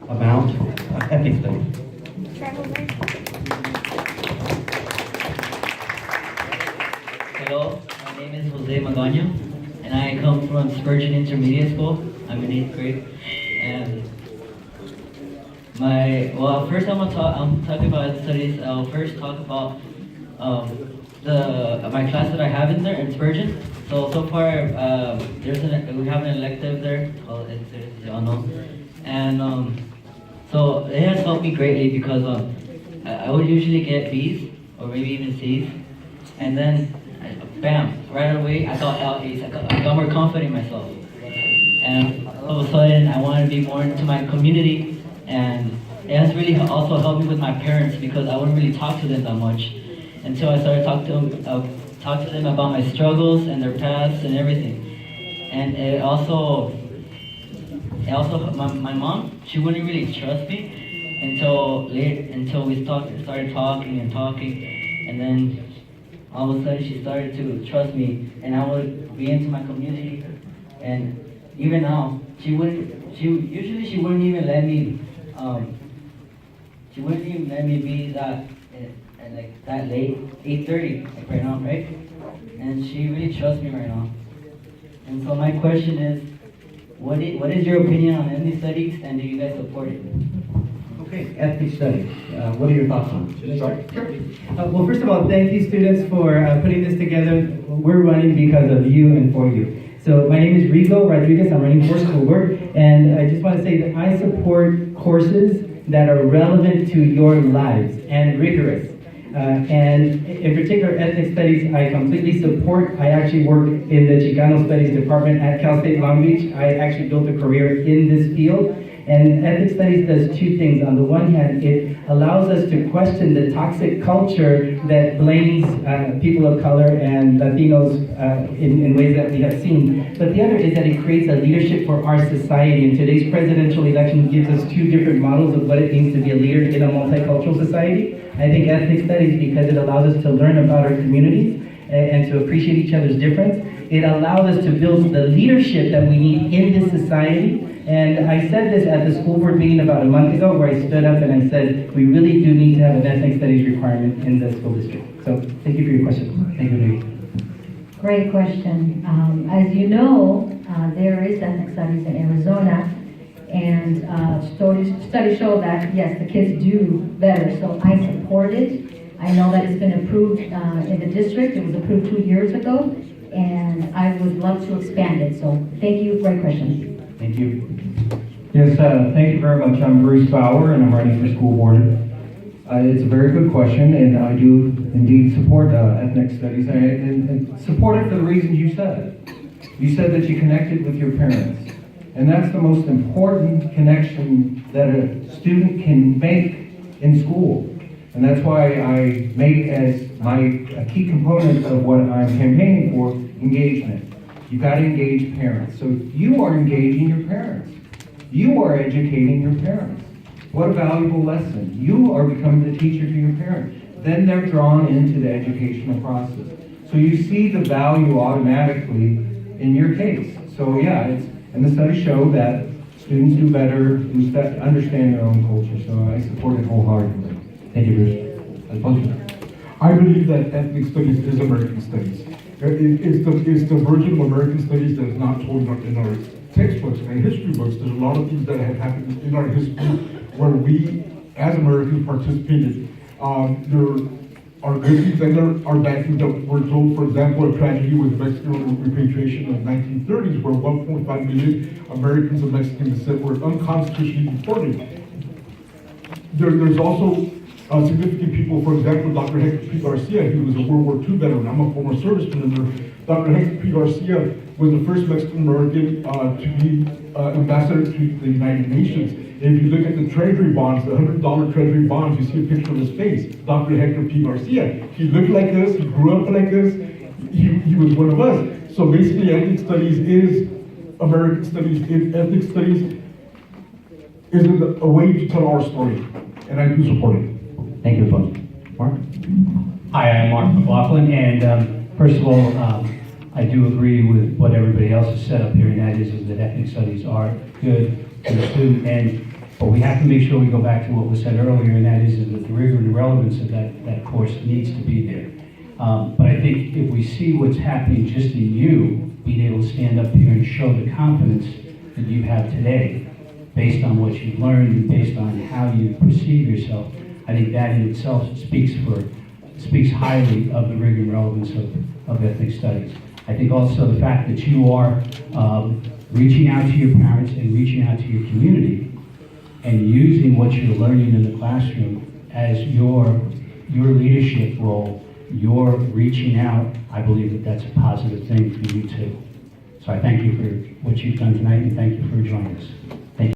about ethnic studies. Hello, my name is Jose Magano, and I come from Spurgeon Intermediate School. I'm in 8th grade, and first I'm talking about studies. I'll first talk about my class that I have in there in Spurgeon. So far, we have an elective there called Studies, as y'all know, and so it has helped me greatly because I would usually get B's or maybe even C's, and then bam, right away I got A's. I got more confident in myself, and all of a sudden I wanted to be more into my community, and it has really also helped me with my parents because I wouldn't really talk to them that much until I started talk to them about my struggles and their paths and everything. And it also my mom, she wouldn't really trust me until we started talking, and then all of a sudden she started to trust me, and I would be into my community. And even now, she wouldn't even let me be that late, 8:30, like right now, right? And she really trusts me right now. And so my question is, what is your opinion on ethnic studies, and do you guys support it? Okay, ethnic studies. What are your thoughts on it? Should I start? Sure. Well, first of all, thank you, students, for putting this together. We're running because of you and for you. So my name is Rigo Rodriguez. I'm running for school board, and I just want to say that I support courses that are relevant to your lives and rigorous. And in particular, ethnic studies, I completely support. I actually work in the Chicano Studies department at Cal State Long Beach. I actually built a career in this field. And ethnic studies does two things. On the one hand, it allows us to question the toxic culture that blames people of color and Latinos in ways that we have seen. But the other is that it creates a leadership for our society. And today's presidential election gives us two different models of what it means to be a leader in a multicultural society. I think ethnic studies, because it allows us to learn about our communities and to appreciate each other's difference, it allows us to build the leadership that we need in this society. And I said this at the school board meeting about a month ago, where I stood up and I said, we really do need to have an ethnic studies requirement in the school district. So thank you for your question. Thank you, Louis. Great question. As you know, there is ethnic studies in Arizona, and studies show that, yes, the kids do better. So I support it. I know that it's been approved in the district. It was approved 2 years ago, and I would love to expand it. So thank you. Great question. Thank you. Yes, thank you very much. I'm Bruce Bauer, and I'm running for school board. It's a very good question, and I do indeed support ethnic studies, and support it for the reasons you said. You said that you connected with your parents, and that's the most important connection that a student can make in school. And that's why I make as a key component of what I'm campaigning for, engagement. You've got to engage parents. So you are engaging your parents. You are educating your parents. What a valuable lesson. You are becoming the teacher to your parents. Then they're drawn into the educational process. So you see the value automatically in your case. So yeah, and the studies show that students do better who understand their own culture. So I support it wholeheartedly. Thank you, Bruce. Alfonso. I believe that ethnic studies is American studies. It's the version of American studies that is not told in our textbooks and history books. There's a lot of things that have happened in our history where we, as Americans, participated. There are good things and there are bad things that were told. For example, a tragedy with Mexican repatriation of the 1930s, where 1.5 million Americans of Mexican descent were unconstitutionally deported. There's also significant people, for example, Dr. Hector P. Garcia, he was a World War II veteran. I'm a former serviceman, and Dr. Hector P. Garcia was the first Mexican-American to be ambassador to the United Nations. And if you look at the treasury bonds, the $100 treasury bonds, you see a picture of his face, Dr. Hector P. Garcia. He looked like this, he grew up like this, he was one of us. So basically, ethnic studies is American studies. Ethnic studies is a way to tell our story, and I do support it. Thank you, Alfonso. Mark? Hi, I'm Mark McLaughlin, and first of all, I do agree with what everybody else has said up here, and that is that ethnic studies are good for the student. And But we have to make sure we go back to what was said earlier, and that is that the rigor and relevance of that course needs to be there. But I think if we see what's happening just in you, being able to stand up here and show the confidence that you have today, based on what you've learned and based on how you perceive yourself, I think that in itself speaks highly of the rigor and relevance of ethnic studies. I think also the fact that you are reaching out to your parents and reaching out to your community and using what you're learning in the classroom as your leadership role, your reaching out, I believe that that's a positive thing for you too. So I thank you for what you've done tonight, and thank you for joining us.